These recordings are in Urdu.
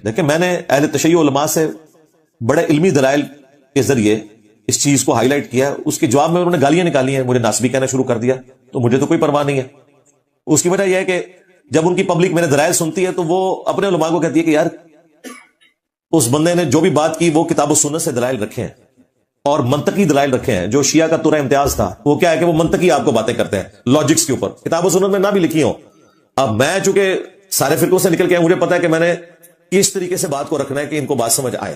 دیکھیں میں نے اہل تشیع علماء سے بڑے علمی دلائل کے ذریعے اس چیز کو ہائی لائٹ کیا، اس کے جواب میں انہوں نے گالیاں نکالی ہیں، مجھے ناسبی کہنا شروع کر دیا، تو مجھے تو کوئی پرواہ نہیں ہے۔ اس کی وجہ یہ ہے کہ جب ان کی پبلک میرے دلائل سنتی ہے تو وہ اپنے علماء کو کہتی ہے کہ یار اس بندے نے جو بھی بات کی وہ کتاب و سنت سے دلائل رکھے ہیں اور منطقی دلائل رکھے ہیں۔ جو شیعہ کا ترہ امتیاز تھا وہ کیا ہے کہ وہ منطقی آپ کو باتیں کرتے ہیں لاجکس کے اوپر، کتاب و سنت میں نہ بھی لکھی ہوں۔ اب میں چونکہ سارے فرقوں سے نکل کے مجھے پتا ہے کہ میں نے کس طریقے سے بات کو رکھنا ہے کہ ان کو بات سمجھ آئے۔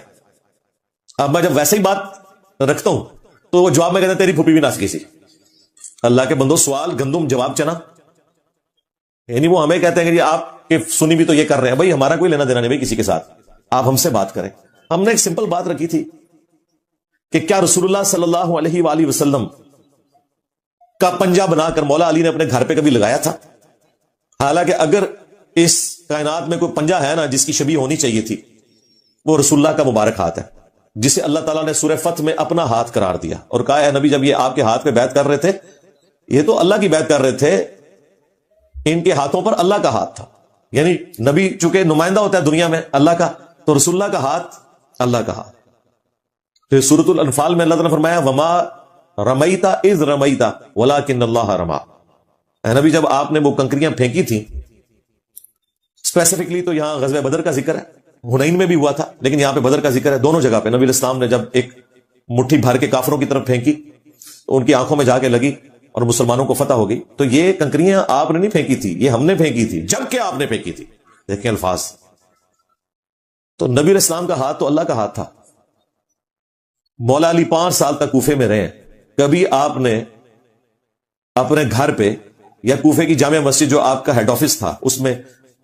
اب میں جب ویسے ہی بات رکھتا ہوں تو وہ جواب میں کہتے ہیں تیری پھوپھی بھی ناس کی سی۔ اللہ کے بندو، سوال گندم جواب چنا، یعنی وہ ہمیں کہتے ہیں کہ آپ کے سنی بھی تو یہ کر رہے ہیں، بھائی ہمارا کوئی لینا دینا نہیں بھائی کسی کے ساتھ، آپ ہم سے بات کریں۔ ہم نے ایک سمپل بات رکھی تھی کہ کیا رسول اللہ صلی اللہ علیہ وآلہ وسلم کا پنجہ بنا کر مولا علی نے اپنے گھر پہ کبھی لگایا تھا؟ حالانکہ اگر اس کائنات میں کوئی پنجہ ہے نا جس کی شبیہ ہونی چاہیے تھی، وہ رسول اللہ کا مبارک ہاتھ ہے، جسے اللہ تعالیٰ نے سورہ فتح میں اپنا ہاتھ قرار دیا اور کہا ہے نبی جب یہ آپ کے ہاتھ پہ بیعت کر رہے تھے، یہ تو اللہ کی بیعت کر رہے تھے، ان کے ہاتھوں پر اللہ کا ہاتھ تھا۔ یعنی نبی چونکہ نمائندہ ہوتا ہے دنیا میں اللہ کا، تو رسول اللہ کا ہاتھ اللہ کا ہاتھ۔ پھر سورۃ الانفال میں اللہ تعالیٰ نے فرمایا وما رمیت اذ رمیت ولکن اللہ رما۔ اے نبی جب آپ نے وہ کنکریاں پھینکی تھیں، اسپیسیفکلی تو یہاں غزوہ بدر کا ذکر ہے، حنین میں بھی ہوا تھا لیکن یہاں پہ بدر کا ذکر ہے، دونوں جگہ پہ نبی علیہ السلام نے جب ایک مٹھی بھر کے کافروں کی طرف پھینکی تو ان کی آنکھوں میں جا کے لگی اور مسلمانوں کو فتح ہو گئی۔ تو یہ کنکریاں آپ نے نہیں پھینکی تھی، یہ ہم نے پھینکی تھی، جبکہ آپ نے پھینکی تھی۔ دیکھیں الفاظ، تو نبی علیہ السلام کا ہاتھ تو اللہ کا ہاتھ تھا۔ مولا علی 5 سال تک کوفے میں رہے، کبھی آپ نے اپنے گھر پہ یا کوفے کی جامع مسجد جو آپ کا ہیڈ آفس تھا اس میں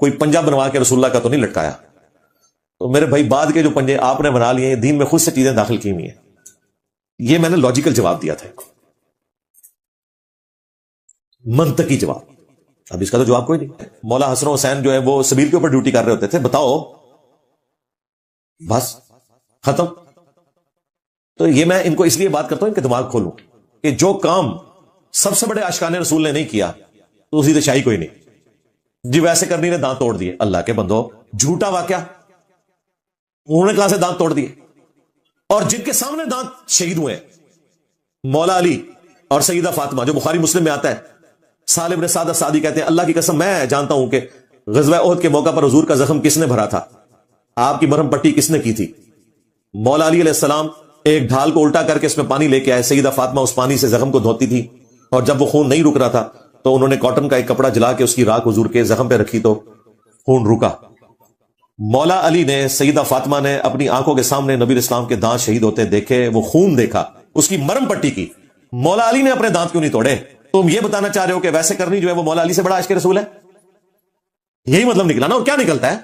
کوئی پنجہ بنوا کے رسول اللہ کا تو نہیں لٹکایا۔ تو میرے بھائی بعد کے جو پنجے آپ نے بنا لیے ہیں، دین میں خود سے چیزیں داخل کی ہوئی ہیں۔ یہ میں نے لاجیکل جواب دیا تھا، منطقی جواب۔ اب اس کا تو جواب کوئی نہیں۔ مولا حسن حسین جو ہے وہ سبیل کے اوپر ڈیوٹی کر رہے ہوتے تھے، بتاؤ بس ختم۔ تو یہ میں ان کو اس لیے بات کرتا ہوں کہ دماغ کھولوں کہ جو کام سب سے بڑے عاشقان رسول نے نہیں کیا تو اسی شاہی کوئی نہیں جی۔ ویسے کرنی نے دانت توڑ دیے، اللہ کے بندو جھوٹا واقعہ، انہوں نے کہاں سے دانت توڑ دیے؟ اور جن کے سامنے دانت شہید ہوئے مولا علی اور سیدہ فاطمہ، جو بخاری مسلم میں آتا ہے، سالم بن سعد السعدی کہتے ہیں اللہ کی قسم میں جانتا ہوں کہ غزوہ احد کے موقع پر حضور کا زخم کس نے بھرا تھا، آپ کی مرہم پٹی کس نے کی تھی؟ مولا علی علیہ السلام ایک ڈھال کو الٹا کر کے اس میں پانی لے کے آئے، سیدہ فاطمہ اس پانی سے زخم کو دھوتی تھی، اور جب وہ خون نہیں رک رہا تھا تو انہوں نے کاٹن کا ایک کپڑا جلا کے اس کی راکھ حضور کے زخم پہ رکھی تو خون رکا۔ مولا علی نے، سیدہ فاطمہ نے اپنی آنکھوں کے سامنے نبی اسلام کے دانت شہید ہوتے دیکھے، وہ خون دیکھا، اس کی مرہم پٹی کی۔ مولا علی نے اپنے دانت کیوں نہیں توڑے؟ تم یہ بتانا چاہ رہے ہو کہ ویسے کرنی جو ہے وہ مولا علی سے بڑا عاشق رسول ہے؟ یہی مطلب نکلا نا، اور کیا نکلتا ہے؟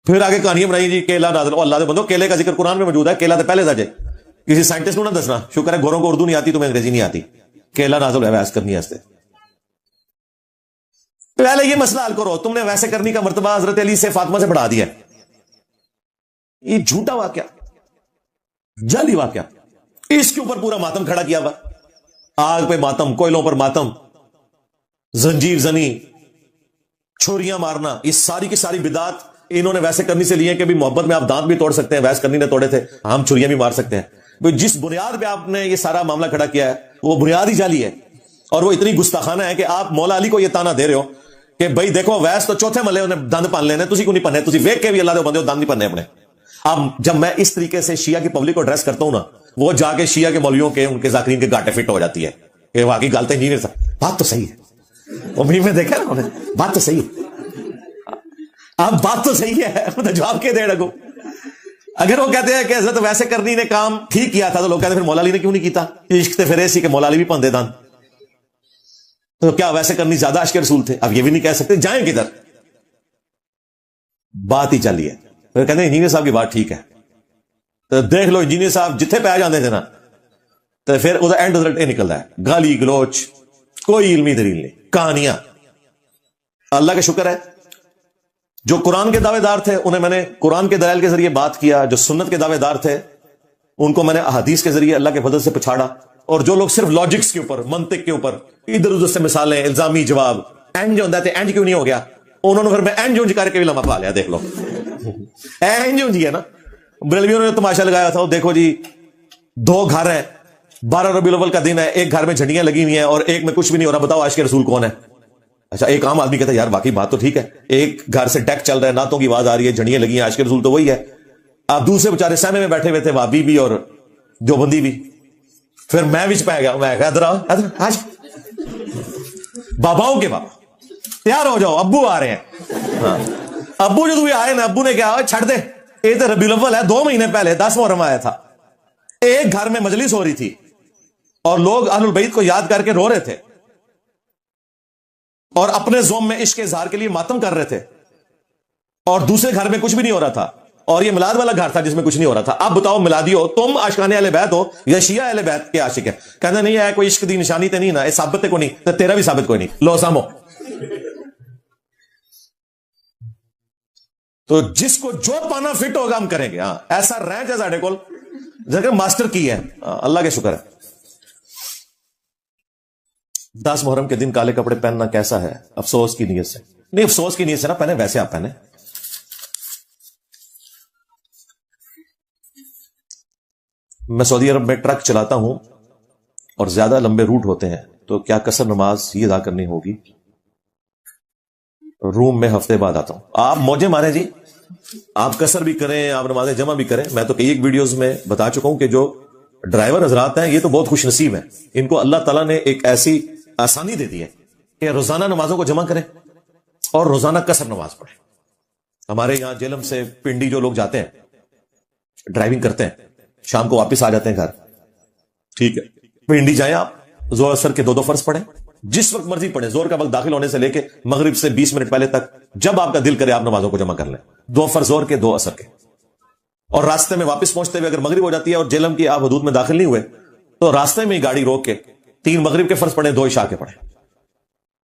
پھر آگے کہانیاں بنائی جی کیلا نازل، اللہ دے بندو کیلے کا ذکر قرآن میں موجود ہے، کیلا تو پہلے تھا جے، کسی سائنٹسٹ کو نہ دسنا، شکر ہے گوروں کو اردو نہیں آتی، تمہیں انگریزی نہیں آتی، کیلا نازل ہے ویسے کرنی ہے۔ پہلے یہ مسئلہ حل کرو، تم نے ویسے کرنی کا مرتبہ حضرت علی سے فاطمہ سے بڑھا دیا ہے۔ یہ جھوٹا واقعہ، جعلی واقعہ، اس کے اوپر پورا ماتم کھڑا کیا ہوا، آگ پہ ماتم، کوئلوں پر ماتم، زنجیر زنی، چھوریاں مارنا، یہ ساری کی ساری بدعات انہوں نے ویسے کرنی سے لی ہے کہ بھی محبت میں آپ دانت بھی توڑ سکتے ہیں، ویسے کرنی نے توڑے تھے، ہم چھریاں بھی مار سکتے ہیں۔ جس بنیاد پہ آپ نے یہ سارا معاملہ کھڑا کیا ہے وہ بنیاد ہی جعلی ہے، اور وہ اتنی گستاخانہ ہے کہ آپ مولا علی کو یہ تانا دے رہے ہو کہ بھائی دیکھو ویس تو چوتھے ملے انہیں دند پان لینے، تسی کو نہیں پننے، تسی ویک کے بھی اللہ دے بندے ہو دند نہیں پننے اپنے۔ اب جب میں اس طریقے سے شیعہ کی پبلک کو ایڈریس کرتا ہوں نا، وہ جا کے شیعہ کے مولویوں کے ان کے ذاکرین کے گاٹے فٹ ہو جاتی ہے کہ واقعی گالتے نہیں رہتا، بات تو صحیح ہے، وہ میں دیکھا نا بات تو صحیح ہے، اب بات تو صحیح ہے، جواب کے دے رکھو۔ اگر وہ کہتے ہیں کہ حضرت ویسے کرنی نے کام ٹھیک کیا تھا تو لوگ کہتے ہیں پھر مولا علی نے کیوں نہیں کیتا؟ عشق تے پھر ایسی کہ مولا علی بھی پندے دان، تو کیا ویسے کرنی زیادہ عاشق رسول تھے؟ اب یہ بھی نہیں کہہ سکتے، جائیں کدھر؟ بات ہی چلی ہے۔ پھر کہتے ہیں انجینئر صاحب کی بات ٹھیک ہے، تو دیکھ لو انجینئر صاحب جتھے پہ جاندے تھے نا، تو پھر وہ اینڈ رزلٹ یہ نکلتا ہے گالی گلوچ، کوئی علمی دلیل نہیں، کہانیاں۔ اللہ کا شکر ہے جو قرآن کے دعوے دار تھے انہیں میں نے قرآن کے دلائل کے ذریعے بات کیا، جو سنت کے دعوے دار تھے ان کو میں نے احادیث کے ذریعے اللہ کے فضل سے پچھاڑا، اور جو لوگ صرف لاجکس کے اوپر، منطق کے اوپر ادھر ادھر سے مثالیں، الزامی جواب، اینج ہوتا ہے اینج کیوں نہیں ہو گیا، انہوں نے پھر میں اینج اونج کر کے بھی لمحہ پا لیا، دیکھ لو ہے نا. بریلویوں نے تماشا لگایا تھا, دیکھو جی 2 گھر ہیں, 12 ربیع الاول کا دن ہے, ایک گھر میں جھنڈیاں لگی ہوئی ہیں اور ایک میں کچھ بھی نہیں ہو رہا, بتاؤ عاشق رسول کون ہے؟ اچھا ایک عام آدمی کہتا ہے یار باقی بات تو ٹھیک ہے, ایک گھر سے ڈیک چل رہا ہے, نعتوں کی آواز آ رہی ہے, جھنڈیاں لگی ہیں, عاشق رسول تو وہی ہے. آپ دوسرے بیچارے سہنے میں بیٹھے ہوئے تھے, وہابی بھی اور دیوبندی بھی. پھر میں بھی پہ گیا, میں کہا ادھر آؤ, آج باباؤں کے بابا تیار ہو جاؤ, ابو آ رہے ہیں. ہاں ابو جو آئے نا, ابو نے کیا چھڑ دے, یہ تو ربیع الاول ہے, 2 مہینے پہلے 10 محرم آیا تھا. ایک گھر میں مجلس ہو رہی تھی اور لوگ اہل البیت کو یاد کر کے رو رہے تھے اور اپنے زوم میں عشق اظہار کے لیے ماتم کر رہے تھے, اور دوسرے گھر میں کچھ بھی نہیں ہو رہا تھا, اور یہ میلاد والا گھر تھا جس میں کچھ نہیں ہو رہا تھا. اب بتاؤ میلادی ہو تم, عاشقان اہل بیت ہو یا شیعہ اہل بیت کے عاشق ہے؟ کہنا نہیں ہے کوئی عشق دی نشانی تے نہیں نا, یہ ثابت کو نہیں, تو تیرا بھی ثابت کوئی نہیں, لو سامو. تو جس کو جو پانا فٹ ہوگا ہم کریں گے. ہاں ایسا رینج ہے ساڈے کول جگہ ماسٹر کی ہے, اللہ کے شکر ہے. 10 محرم کے دن کالے کپڑے پہننا کیسا ہے؟ افسوس کی نیت سے نہیں, افسوس کی نیت سے نہ پہنے, ویسے آپ پہنے. میں سعودی عرب میں ٹرک چلاتا ہوں اور زیادہ لمبے روٹ ہوتے ہیں, تو کیا قصر نماز ہی ادا کرنی ہوگی؟ روم میں ہفتے بعد آتا ہوں. آپ موجے مارے جی, آپ قصر بھی کریں, آپ نمازیں جمع بھی کریں. میں تو کئی ایک ویڈیوز میں بتا چکا ہوں کہ جو ڈرائیور حضرات ہیں یہ تو بہت خوش نصیب ہیں, ان کو اللہ تعالیٰ نے ایک ایسی آسانی دے دی ہے کہ روزانہ نمازوں کو جمع کریں اور روزانہ قصر نماز پڑھیں. ہمارے یہاں جیلم سے پنڈی جو لوگ جاتے ہیں ڈرائیونگ کرتے ہیں, شام کو واپس آ جاتے ہیں گھر, ٹھیک ہے, پنڈی جائیں آپ, زور اثر کے 2 فرض پڑھیں, جس وقت مرضی پڑھیں, زور کا وقت داخل ہونے سے لے کے مغرب سے 20 منٹ پہلے تک, جب آپ کا دل کرے آپ نمازوں کو جمع کر لیں, 2 فرض زور کے 2 اثر کے. اور راستے میں واپس پہنچتے ہوئے اگر مغرب ہو جاتی ہے اور جیلم کی آپ حدود میں داخل نہیں ہوئے تو راستے میں ہی گاڑی روک کے 3 مغرب کے فرض پڑھیں, 2 عشاء کے پڑھیں.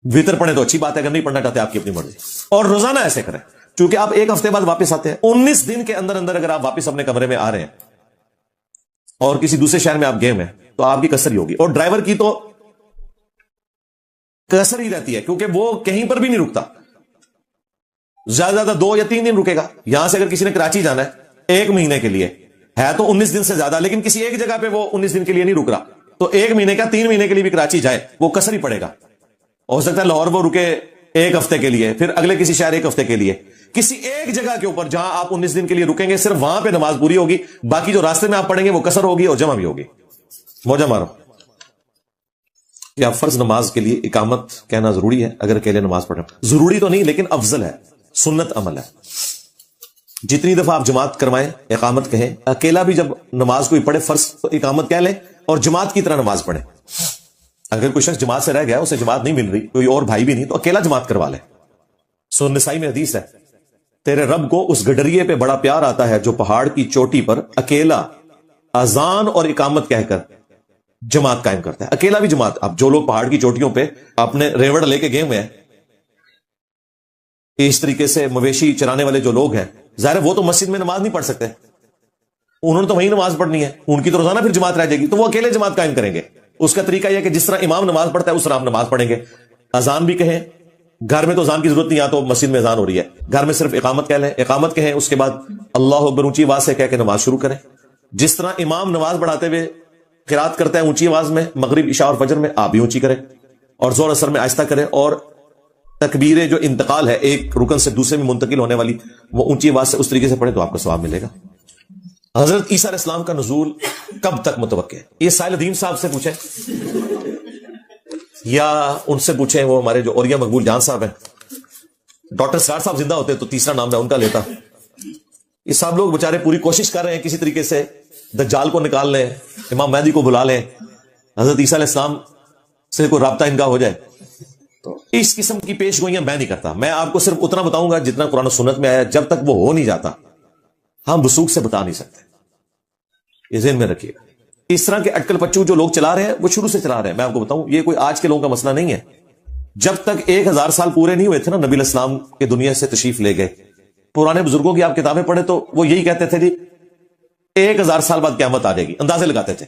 وتر پڑھیں تو اچھی بات ہے, اگر نہیں پڑھنا چاہتے آپ کی اپنی مرضی. اور روزانہ ایسے کریں, چونکہ آپ ایک ہفتے بعد واپس آتے ہیں. 19 دن کے اندر اندر اگر آپ واپس اپنے کمرے میں آ رہے ہیں اور کسی دوسرے شہر میں آپ گئے ہیں تو آپ کی قصر ہی ہوگی. اور ڈرائیور کی تو قصر ہی رہتی ہے کیونکہ وہ کہیں پر بھی نہیں رکتا, زیادہ زیادہ 2 یا 3 دن رکے گا. یہاں سے اگر کسی نے کراچی جانا ہے 1 مہینے کے لیے, ہے تو 19 دن سے زیادہ, لیکن کسی ایک جگہ پہ وہ 19 دن کے لیے نہیں رک رہا, تو 1 مہینے کا 3 مہینے کے لیے بھی کراچی جائے وہ قصر ہی پڑے گا. ہو سکتا ہے لاہور وہ رکے 1 ہفتے کے لیے, پھر اگلے کسی شہر 1 ہفتے کے لیے, کسی ایک جگہ کے اوپر جہاں آپ 19 دن کے لیے رکیں گے, صرف وہاں پہ نماز پوری ہوگی, باقی جو راستے میں آپ پڑھیں گے وہ قصر ہوگی اور جمع بھی ہوگی. موجہ مارو. کیا فرض نماز کے لیے اقامت کہنا ضروری ہے اگر اکیلے نماز پڑھیں؟ ضروری تو نہیں, لیکن افضل ہے, سنت عمل ہے. جتنی دفعہ آپ جماعت کروائیں اقامت کہیں. اکیلا بھی جب نماز کوئی پڑھے فرض تو اقامت کہہ لیں اور جماعت کی طرح نماز پڑھیں. اگر کوئی شخص جماعت سے رہ گیا, اسے جماعت نہیں مل رہی, کوئی اور بھائی بھی نہیں, تو اکیلا جماعت کروا لے. سورۃ نساء میں حدیث ہے, تیرے رب کو اس گڈریے پہ بڑا پیار آتا ہے جو پہاڑ کی چوٹی پر اکیلا اذان اور اقامت کہہ کر جماعت قائم کرتا ہے. اکیلا بھی جماعت. اب جو لوگ پہاڑ کی چوٹیوں پہ اپنے ریوڑ لے کے گئے ہوئے ہیں, اس طریقے سے مویشی چرانے والے جو لوگ ہیں, ظاہر وہ تو مسجد میں نماز نہیں پڑھ سکتے, انہوں نے تو وہیں نماز پڑھنی ہے, ان کی تو روزانہ پھر جماعت رہ جائے گی, تو وہ اکیلے جماعت قائم کریں گے. اس کا طریقہ یہ ہے کہ جس طرح امام نماز پڑھتا ہے اس طرح آپ نماز پڑھیں گے. اذان بھی کہیں, گھر میں تو اذان کی ضرورت نہیں, یہاں تو مسجد میں اذان ہو رہی ہے, گھر میں صرف اقامت کہہ لیں, اقامت کہیں, اس کے بعد اللہ اکبر اونچی آواز سے کہہ کے نماز شروع کریں. جس طرح امام نماز پڑھاتے ہوئے قرات کرتا ہے اونچی آواز میں, مغرب عشاء اور فجر میں آپ بھی اونچی کریں, اور زور اثر میں آہستہ کریں, اور تکبیر جو انتقال ہے ایک رکن سے دوسرے میں منتقل ہونے والی, وہ اونچی آواز سے اس طریقے سے پڑھیں تو آپ کو ثواب ملے گا. حضرت عیسیٰ علیہ السلام کا نزول کب تک متوقع ہے؟ یہ سائل الدین صاحب سے پوچھیں یا ان سے پوچھیں, وہ ہمارے جو اوریا مقبول جان صاحب ہیں. ڈاکٹر سرار صاحب زندہ ہوتے تو تیسرا نام میں ان کا لیتا. یہ سب لوگ بےچارے پوری کوشش کر رہے ہیں کسی طریقے سے دجال کو نکال لیں, امام مہدی کو بلا لیں, حضرت عیسیٰ علیہ السلام سے کوئی رابطہ ان کا ہو جائے. تو اس قسم کی پیش گوئیاں میں نہیں کرتا. میں آپ کو صرف اتنا بتاؤں گا جتنا قرآن و سنت میں آیا. جب تک وہ ہو نہیں جاتا ہم وثوق سے بتا نہیں سکتے, یہ ذہن میں رکھیے گا. اس طرح کے اٹکل پچو جو لوگ چلا رہے ہیں وہ شروع سے چلا رہے ہیں. میں آپ کو بتاؤں یہ کوئی آج کے لوگوں کا مسئلہ نہیں ہے. جب تک 1000 سال پورے نہیں ہوئے تھے نا نبی علیہ السلام کے دنیا سے تشریف لے گئے, پرانے بزرگوں کی آپ کتابیں پڑھیں تو وہ یہی کہتے تھے جی 1000 سال بعد قیامت آ جائے گی, اندازے لگاتے تھے.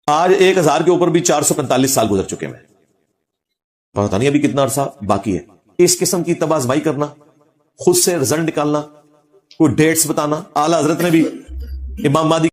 آج 1000 کے اوپر بھی 445 سال گزر چکے ہیں, پتہ نہیں ابھی کتنا عرصہ باقی ہے. اس قسم کی تباہ آزمائی کرنا, خود سے رزلٹ نکالنا, کوئی ڈیٹس بتانا. اعلیٰ حضرت نے بھی امام مہدی